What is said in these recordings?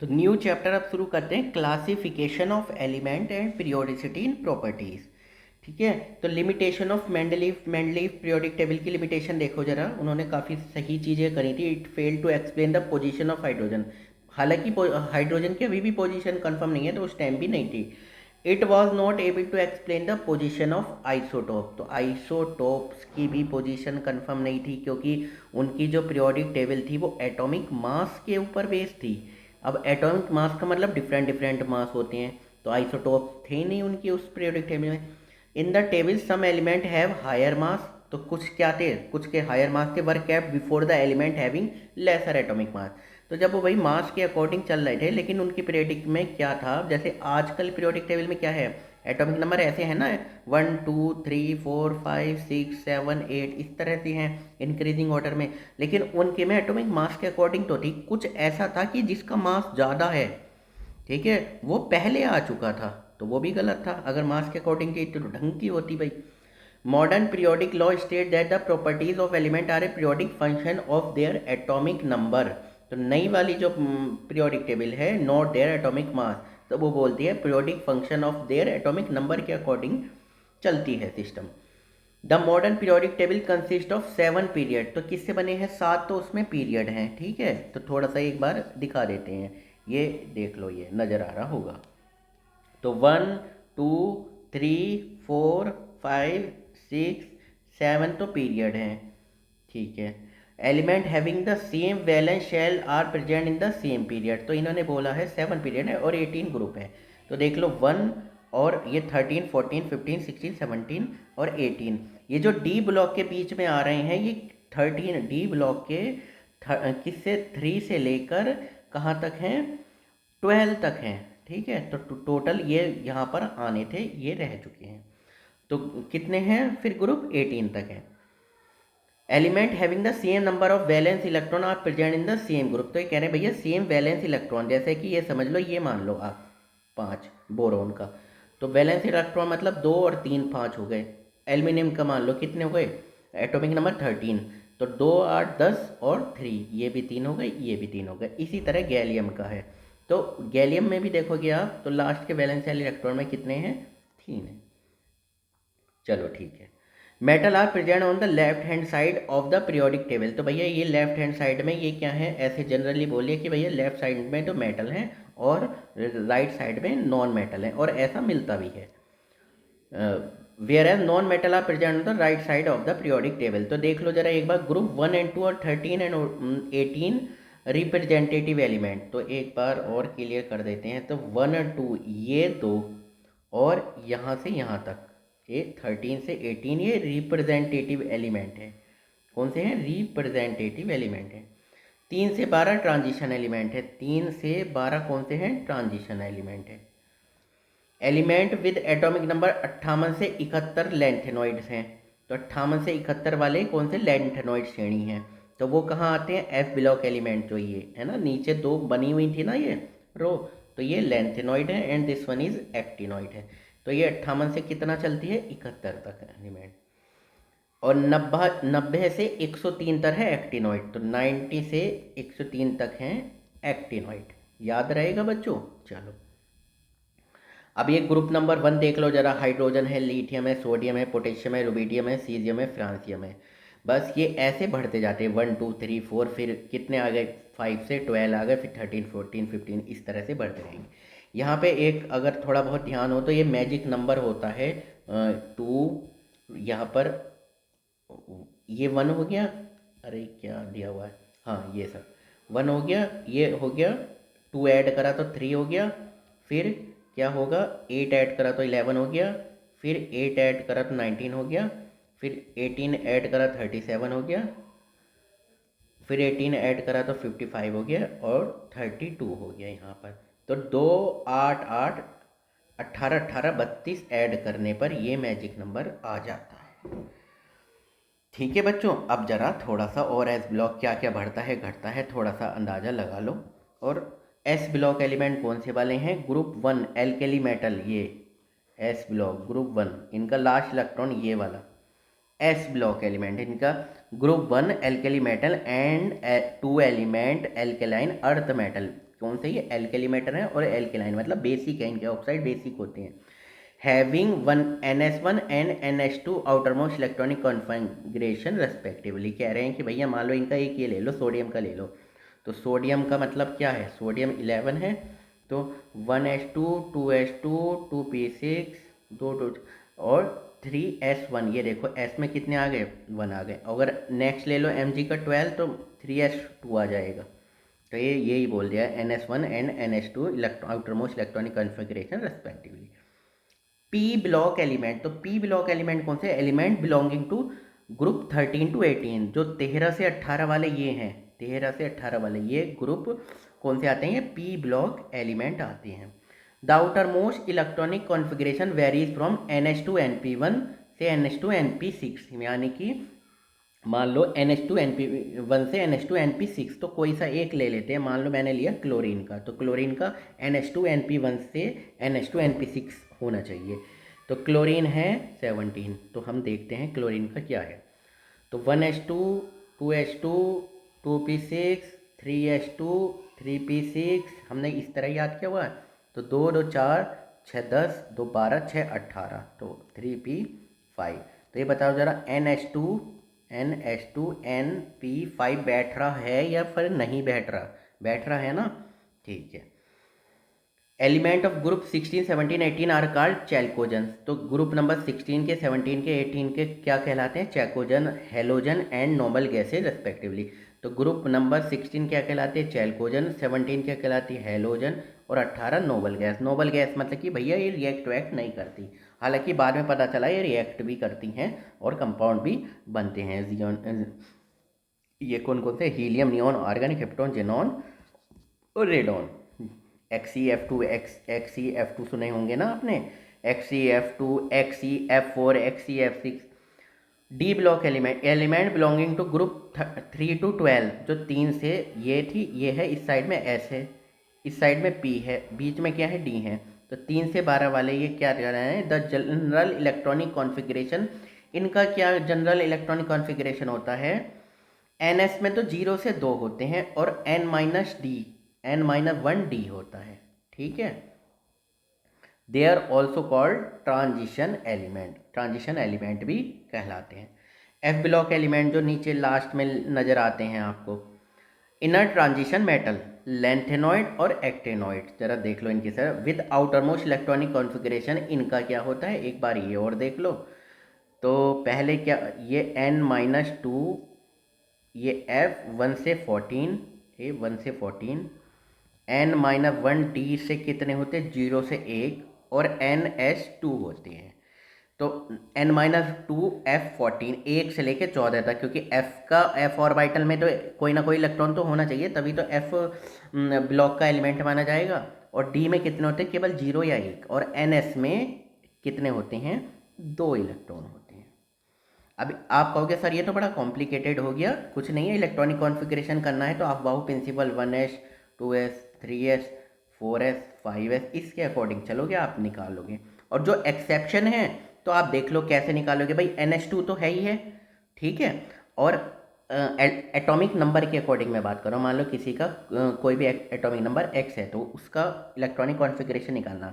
तो new chapter अब शुरू करते हैं, classification of element and periodicity in properties. ठीक है, तो limitation of Mendeleev periodic table की लिमिटेशन देखो जरा, उन्होंने काफ़ी सही चीज़ें करी थी। It fail to explain the position of hydrogen. हालांकि हाइड्रोजन की अभी भी पोजीशन कंफर्म नहीं है, तो उस टाइम भी नहीं थी। It was not able to explain the position of isotope. तो आइसोटोप्स की भी पोजिशन कंफर्म नहीं थी, क्योंकि उनकी जो पीरियोडिक टेबल थी वो एटॉमिक मास के ऊपर बेस्ड थी। अब एटॉमिक मास का मतलब डिफरेंट डिफरेंट मास होते हैं, तो आइसोटोप थे नहीं उनकी उस पीरियोडिक टेबल में। In the table some element have higher mass, तो कुछ क्या थे, कुछ के हायर मास थे, were kept before the element having lesser atomic mass. तो जब वो वही मास के अकॉर्डिंग चल रहे थे, लेकिन उनकी पीरियोडिक में क्या था, जैसे आजकल पीरियोडिक टेबल में क्या है, एटॉमिक नंबर ऐसे हैं ना, 1 2 3 4 5 6 7 8 इस तरह से हैं इंक्रीजिंग ऑर्डर में। लेकिन उनके में एटॉमिक मास के अकॉर्डिंग तो थी, कुछ ऐसा था कि जिसका मास ज़्यादा है, ठीक है, वो पहले आ चुका था, तो वो भी गलत था। अगर मास के अकॉर्डिंग थी तो ढंग की होती भाई। Modern periodic law state that the properties of element are a periodic function of their atomic number. तो नई वाली जो पीरियोडिक टेबल है, नॉट देयर एटॉमिक मास, तो वो बोलती है periodic function of their atomic number के अकॉर्डिंग चलती है system. The modern periodic table consist of 7 period. तो किससे बने हैं, 7 तो उसमें पीरियड हैं, ठीक है। तो थोड़ा सा एक बार दिखा देते हैं, ये देख लो, ये नज़र आ रहा होगा। तो 1 2 3 4 5 6 7 तो पीरियड हैं, ठीक है। Element having the same valence shell are present in the same period. तो इन्होंने बोला है 7 पीरियड है और 18 ग्रुप है। तो देख लो 1 और ये 13 14 15 16 17 और 18, ये जो डी ब्लॉक के बीच में आ रहे हैं, ये 13 डी ब्लॉक के किससे 3 से लेकर कहाँ तक हैं, 12 तक हैं, ठीक है। तो टोटल ये यहाँ पर आने थे, ये रह चुके हैं। तो कितने हैं फिर ग्रुप, 18 तक हैं। Element having the same number of valence electron are present in the same group. तो ये कह रहे हैं भैया सेम वैलेंस इलेक्ट्रॉन, जैसे कि ये समझ लो, ये मान लो आप 5 बोरोन का, तो वैलेंस इलेक्ट्रॉन मतलब 2 और 3 5 हो गए। एल्यूमिनियम का मान लो कितने हो गए, एटॉमिक नंबर 13, तो 2 8 10 और 3, ये भी 3 हो गए, ये भी 3 हो गए। इसी तरह गैलियम का है, तो गैलियम में भी देखोगे आप, तो लास्ट के वैलेंस इलेक्ट्रॉन में कितने हैं, 3 है। चलो ठीक है। Metal are present on the left hand side of the periodic table. तो भैया ये लेफ्ट हैंड साइड में ये क्या है, ऐसे जनरली बोलिए कि भैया लेफ्ट साइड में तो मेटल है और राइट साइड में नॉन मेटल है, और ऐसा मिलता भी है। Whereas non metal are present on the right side of the periodic table. तो देख लो जरा एक बार, ग्रुप 1 and 2 और 13 एंड 18 रिप्रेजेंटेटिव एलिमेंट। तो एक बार और क्लियर कर देते हैं, तो 1 और 2 ये दो, और यहाँ से यहाँ तक ये 13 से 18 ये रिप्रेजेंटेटिव एलिमेंट है। कौन से हैं, रिप्रेजेंटेटिव एलिमेंट है। 3 से 12 ट्रांजिशन एलिमेंट है, 3 से 12 कौन से हैं, ट्रांजिशन एलिमेंट है। एलिमेंट विद एटॉमिक नंबर 58 से 71 लेंथेनॉइड्स हैं। तो 58 से 71 वाले कौन से लेंथेनॉइड श्रेणी हैं, तो वो कहाँ आते हैं, एफ ब्लॉक एलिमेंट, जो ये है ना, नीचे 2 बनी हुई थी ना ये रो, तो ये लेंथेनॉइड है and this one is actinoid है। तो ये 58 से कितना चलती है, 71 तक एलिमेंट। और 90 से 103 तक है एक्टिनॉइड, तो 90 से 103 तक हैं एक्टिनॉइड। याद रहेगा बच्चों। चलो अब ये ग्रुप नंबर 1 देख लो जरा, हाइड्रोजन है, लिथियम है, सोडियम है, पोटेशियम है, रुबिडियम है, सीजियम है, फ्रांसियम है। बस ये ऐसे बढ़ते जाते हैं, 1 2 3 4, फिर कितने आ गए, 5 से 12 आ गए, फिर 13 14 15 इस तरह से बढ़ते रहेंगे। यहाँ पे एक अगर थोड़ा बहुत ध्यान हो तो ये मैजिक नंबर होता है 2, यहाँ पर ये 1 हो गया, अरे क्या दिया हुआ है, हाँ ये सब 1 हो गया, ये हो गया, 2 ऐड करा तो 3 हो गया, फिर क्या होगा, 8 ऐड करा तो 11 हो गया, फिर 8 ऐड करा तो 19 हो गया, फिर 18 ऐड करा 37 हो गया, फिर 18 ऐड करा तो 55 हो गया, और 32 हो गया यहाँ पर। तो 2 8 8 18 18 32 ऐड करने पर ये मैजिक नंबर आ जाता है। ठीक है बच्चों, अब ज़रा थोड़ा सा और एस ब्लॉक क्या क्या बढ़ता है घटता है थोड़ा सा अंदाज़ा लगा लो। और एस ब्लॉक एलिमेंट कौन से वाले हैं, ग्रुप 1 एल्केली मेटल, ये एस ब्लॉक ग्रुप 1, इनका लास्ट इलेक्ट्रॉन ये वाला एस ब्लॉक एलिमेंट इनका, group 1 alkali metal and 2 element alkaline earth metal. कौन से ये एल्केली मेटल हैं और एल्केलाइन मतलब बेसिक है, इनके ऑक्साइड बेसिक होते हैं। Having one NS1 and NH2 outermost electronic configuration respectively. कह रहे हैं कि भैया मान लो इनका एक ये ले लो, सोडियम का ले लो, तो सोडियम का मतलब क्या है, सोडियम 11 है, तो 1H2 2H2 2P6 2 और 3S1, ये देखो S में कितने आ गए, 1 आ गए। अगर नेक्स्ट ले लो Mg का 12 तो 3S2 आ जाएगा। तो ये यही बोल दिया है NS1 and NH2 outermost electronic configuration respectively. P block element, तो पी ब्लॉक एलिमेंट कौन से, element belonging to group 13 to 18, जो 13 से 18 वाले ये हैं, 13 से 18 वाले ये ग्रुप कौन से आते हैं, ये पी ब्लॉक एलिमेंट आते हैं। The outer most electronic configuration varies from NH2NP1 से NH2NP6, यानी कि मान लो NH2NP1 से NH2NP6, तो कोई सा एक ले लेते हैं, मान लो मैंने लिया क्लोरीन का, तो क्लोरीन का NH2NP1 से NH2NP6 होना चाहिए। तो क्लोरीन है 17, तो हम देखते हैं क्लोरीन का क्या है। तो 1H2 2H2 2P6 3H2 3P6, हमने इस तरह याद किया हुआ है। तो 2 2 4 6 10 2 12 6 18, तो 3P5। तो ये बताओ ज़रा NH2NP5 बैठ रहा है या फिर नहीं बैठ रहा, बैठ रहा है ना, ठीक है। Element of group 16 17 18 are called chalcogen, तो ग्रुप नंबर 16 के 17 के 18 के क्या कहलाते हैं, chalcogen, halogen and noble gases respectively. तो ग्रुप नंबर 16 क्या कहलाते हैं, चैल्कोजन, 17 क्या कहलाती है, हेलोजन, और 18 नोबल गैस। नोबल गैस मतलब कि भैया ये रिएक्ट वैक्ट नहीं करती, हालांकि बाद में पता चला ये रिएक्ट भी करती हैं और कंपाउंड भी बनते हैं। जियोन, ये कौन कौन से, helium, neon, argon, krypton, xenon और रेडॉन। XeF2 सुने होंगे ना आपने, XeF2 XeF4 XeF6। D block element, element belonging to group 3 to 12, जो 3 से ये थी, ये है, इस साइड में S है, इस साइड में P है, बीच में क्या है, D है। तो 3 से 12 वाले ये क्या कह रहे हैं, द जनरल इलेक्ट्रॉनिक कॉन्फ़िगरेशन, इनका क्या जनरल इलेक्ट्रॉनिक कॉन्फ़िगरेशन होता है, NS में तो 0 से 2 होते हैं और N-1D होता है, ठीक है। They are also called transition element, transition element भी कहलाते हैं। F ब्लॉक एलिमेंट जो नीचे लास्ट में नज़र आते हैं आपको, इनर ट्रांजिशन मेटल, लैंथेनॉइड और एक्टेनॉइड, जरा देख लो इनकी sir, with outermost electronic configuration, इनका क्या होता है, एक बार ये और देख लो। तो पहले क्या, ये N-2, ये F 1 से 14, ये 1 से 14, N-1D से कितने होते हैं, 0 से 1, और NS2 होते हैं। तो N-2 F14, 1 से लेके 14 तक, क्योंकि F ऑर्बिटल में तो कोई ना कोई इलेक्ट्रॉन तो होना चाहिए, तभी तो F ब्लॉक का एलिमेंट माना जाएगा। और D में कितने होते हैं, केवल 0 या 1, और NS में कितने होते हैं, 2 इलेक्ट्रॉन होते हैं। अब आप कहोगे सर ये तो बड़ा कॉम्प्लिकेटेड हो गया, कुछ नहीं है, इलेक्ट्रॉनिक कॉन्फ़िगरेशन करना है तो आप वाहू principal 1s 2s 3s 4s 5s इसके अकॉर्डिंग चलोगे, आप निकालोगे। और जो एक्सेप्शन है तो आप देख लो कैसे निकालोगे, भाई NH2 तो है ही है, ठीक है। और एटॉमिक नंबर के अकॉर्डिंग मैं बात कर रहा हूँ, मान लो किसी का कोई भी एटॉमिक नंबर x है, तो उसका इलेक्ट्रॉनिक कॉन्फ़िगरेशन निकालना,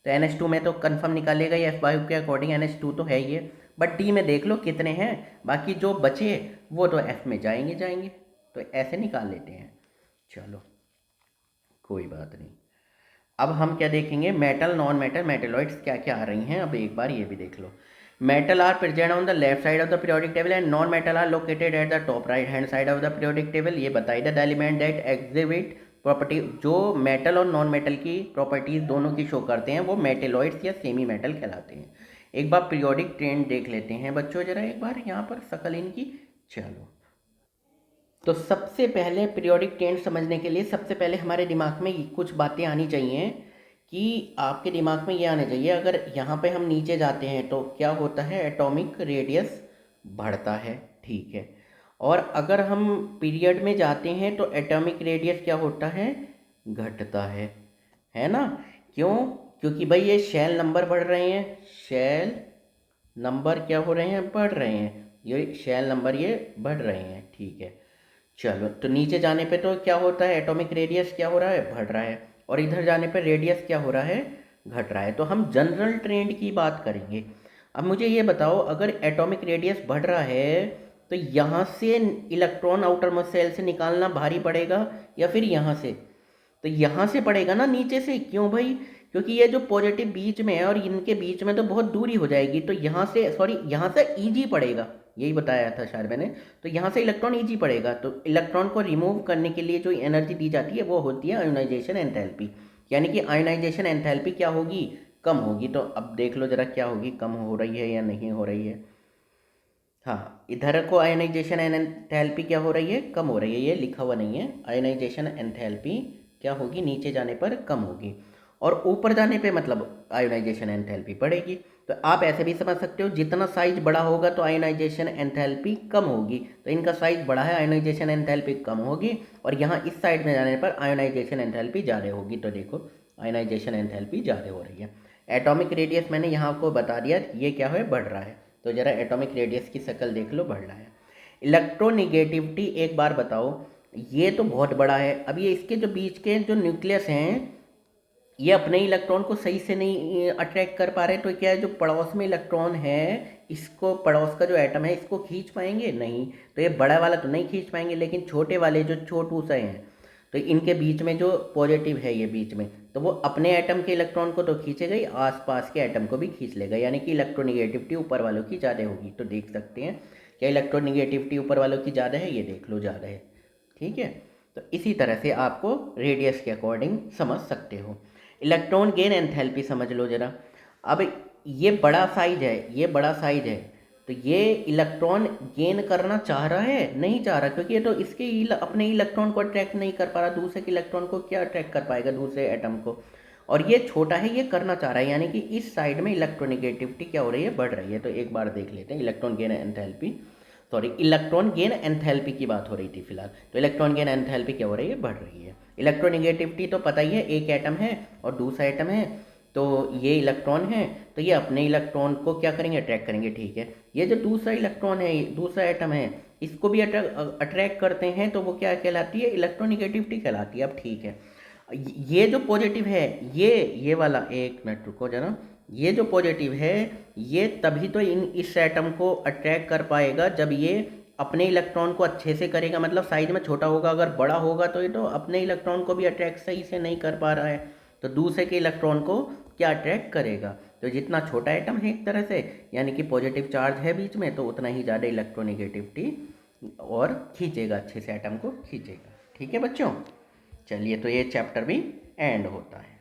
तो NH2 में तो कंफर्म निकालेगा ही, F5 के अकॉर्डिंग NH2 तो है ही है, बट D में देख लो कितने हैं, बाकी जो बचे वो तो F में जाएंगे जाएंगे, तो ऐसे निकाल लेते हैं। चलो कोई बात नहीं। अब हम क्या देखेंगे, मेटल, नॉन मेटल, मेटेलॉइड्स क्या क्या आ रही हैं, अब एक बार ये भी देख लो। Metal are present on the left side of the periodic table and non metal are located at the top right hand side of the periodic table. ये बताइए the element that exhibit property, जो metal और non metal की properties दोनों की show करते हैं वो मेटेलॉइड्स या सेमी मेटल कहलाते हैं। एक बार पीरियोडिक ट्रेंड देख लेते हैं बच्चों, जरा एक बार यहाँ पर शकल इनकी। चलो, तो सबसे पहले पीरियोडिक टेंस समझने के लिए सबसे पहले हमारे दिमाग में कुछ बातें आनी चाहिए, कि आपके दिमाग में ये आना चाहिए, अगर यहाँ पे हम नीचे जाते हैं तो क्या होता है, एटॉमिक रेडियस बढ़ता है, ठीक है। और अगर हम पीरियड में जाते हैं तो एटॉमिक रेडियस क्या होता है, घटता है ना। क्यों, क्योंकि भाई ये शेल नंबर बढ़ रहे हैं, शेल नंबर क्या हो रहे हैं, बढ़ रहे हैं, ये शेल नंबर ये बढ़ रहे हैं, ठीक है। चलो, तो नीचे जाने पे तो क्या होता है, एटॉमिक रेडियस क्या हो रहा है, बढ़ रहा है, और इधर जाने पे रेडियस क्या हो रहा है, घट रहा है। तो हम जनरल ट्रेंड की बात करेंगे। अब मुझे ये बताओ, अगर एटॉमिक रेडियस बढ़ रहा है तो यहाँ से इलेक्ट्रॉन आउटर मोस्ट सेल से निकालना भारी पड़ेगा या फिर यहाँ से? तो यहाँ से पड़ेगा ना, नीचे से। क्यों भाई? क्योंकि ये जो पॉजिटिव बीच में है और इनके बीच में तो बहुत दूरी हो जाएगी, तो यहाँ से, सॉरी, यहाँ से ईजी पड़ेगा, यही बताया था शायद मैंने। तो यहाँ से इलेक्ट्रॉन ईजी पड़ेगा, तो इलेक्ट्रॉन को रिमूव करने के लिए जो एनर्जी दी जाती है वो होती है आयोनाइजेशन एंथैल्पी। यानी कि आयोनाइजेशन एंथैल्पी क्या होगी, कम होगी। तो अब देख लो जरा क्या होगी, कम हो रही है या नहीं हो रही है। हाँ, इधर को आयोनाइजेशन एंथैल्पी क्या हो रही है, कम हो रही है। ये लिखा हुआ नहीं है, आयोनाइजेशन एंथैल्पी क्या होगी, नीचे जाने पर कम होगी, और ऊपर जाने पे मतलब आयोनाइजेशन एंथैल्पी बढ़ेगी। तो आप ऐसे भी समझ सकते हो, जितना साइज बड़ा होगा तो आयोनाइजेशन एंथैल्पी कम होगी। तो इनका साइज बड़ा है, आयोनाइजेशन एंथैल्पी कम होगी, और यहाँ इस साइड में जाने पर आयोनाइजेशन एंथैल्पी ज़्यादा होगी। तो देखो, आयोनाइजेशन एंथैल्पी ज़्यादा हो रही है। एटॉमिक रेडियस मैंने यहाँ को बता दिया, ये क्या है, बढ़ रहा है। तो जरा एटॉमिक रेडियस की शक्ल देख लो, बढ़ रहा है। इलेक्ट्रोनिगेटिविटी एक बार बताओ, ये तो बहुत बड़ा है। अब ये इसके जो बीच के जो न्यूक्लियस हैं, ये अपने इलेक्ट्रॉन को सही से नहीं अट्रैक्ट कर पा रहे। तो क्या है, जो पड़ोस में इलेक्ट्रॉन है, इसको, पड़ोस का जो एटम है, इसको खींच पाएंगे नहीं। तो ये बड़ा वाला तो नहीं खींच पाएंगे, लेकिन छोटे वाले जो छोटू से हैं, तो इनके बीच में जो पॉजिटिव है ये बीच में, तो वो अपने एटम के इलेक्ट्रॉन को तो खींचेगा ही, आसपास के एटम को भी खींच लेगा। यानी कि इलेक्ट्रोनिगेटिविटी ऊपर वालों की ज़्यादा होगी। तो देख सकते हैं क्या इलेक्ट्रोनिगेटिविटी ऊपर वालों की ज़्यादा है, ये देख लो ज़्यादा है। ठीक है, तो इसी तरह से आपको रेडियस के अकॉर्डिंग समझ सकते हो। इलेक्ट्रॉन गेन एंथैल्पी समझ लो जरा। अब ये बड़ा साइज है, ये बड़ा साइज है, तो ये इलेक्ट्रॉन गेन करना चाह रहा है, नहीं चाह रहा, क्योंकि ये तो इसके अपने इलेक्ट्रॉन को अट्रैक्ट नहीं कर पा रहा। दूसरे के इलेक्ट्रॉन को क्या अट्रैक्ट कर पाएगा, दूसरे एटम को। और ये छोटा है, ये करना चाह रहा है, यानी कि इस साइड में इलेक्ट्रोनिगेटिविटी क्या हो रही है, बढ़ रही है। तो एक बार देख लेते हैं electron gain enthalpy, sorry, electron gain enthalpy की बात हो रही थी फिलहाल। तो इलेक्ट्रॉन गेन एंथैल्पी क्या हो रही है, बढ़ रही है। इलेक्ट्रोनिगेटिविटी तो पता ही है, एक एटम है और दूसरा एटम है, तो ये इलेक्ट्रॉन है, तो ये अपने इलेक्ट्रॉन को क्या करेंगे, अट्रैक्ट करेंगे। ठीक है, ये जो दूसरा इलेक्ट्रॉन है, दूसरा एटम है, इसको भी अट्रैक्ट करते हैं, तो वो क्या कहलाती है, इलेक्ट्रोनिगेटिविटी कहलाती है। अब ठीक है, ये जो पॉजिटिव है, ये वाला, एक मिनट रुको जरा, ये जो पॉजिटिव है, ये तभी तो इस एटम को अट्रैक्ट कर पाएगा जब ये अपने इलेक्ट्रॉन को अच्छे से करेगा, मतलब साइज में छोटा होगा। अगर बड़ा होगा तो ये तो अपने इलेक्ट्रॉन को भी अट्रैक्ट सही से नहीं कर पा रहा है, तो दूसरे के इलेक्ट्रॉन को क्या अट्रैक्ट करेगा। तो जितना छोटा एटम है एक तरह से, यानी कि पॉजिटिव चार्ज है बीच में, तो उतना ही ज़्यादा इलेक्ट्रोनिगेटिविटी और खींचेगा, अच्छे से एटम को खींचेगा। ठीक है बच्चों, चलिए, तो ये चैप्टर भी एंड होता है।